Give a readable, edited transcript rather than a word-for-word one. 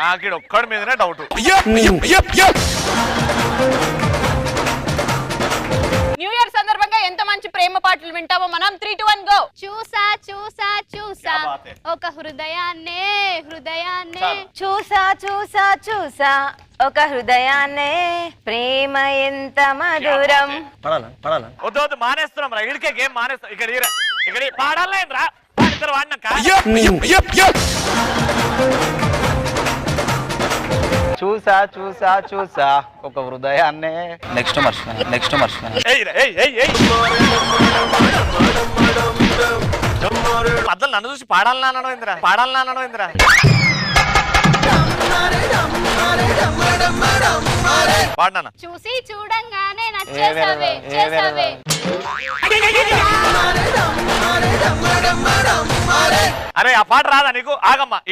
నాకు ఇక్కడ ఒక్కడి మీదనే డౌట్. న్యూ ఇయర్ సందర్భంగా ఎంత మంచి ప్రేమ పాటలు వింటామో మనం. 3, 2, 1 గో. చూసా చూసా చూసా ఒక హృదయాన్నే చూసా చూసా చూసా ఒక హృదయాన్నే ప్రేమ ఎంత మధురం. వద్దు వద్దు మానేస్తున్నాం రా. ఇడికే గేమ్ మానేస్తాం. ఇక్కడ పాడాలేం రా. ఇద్దరు వాడినాక చూసా చూసా చూసా ఒక హృదయాన్నే నెక్స్ట్ మర్చిపోయాను. అద్దలు నన్ను చూసి పాడాలన్నాను ఇంద్రా. పాడినా చూసి చూడంగానే నచ్చేసావే చేసావే. అరే ఆ పాట రాదా నీకు? ఆగమ్మా.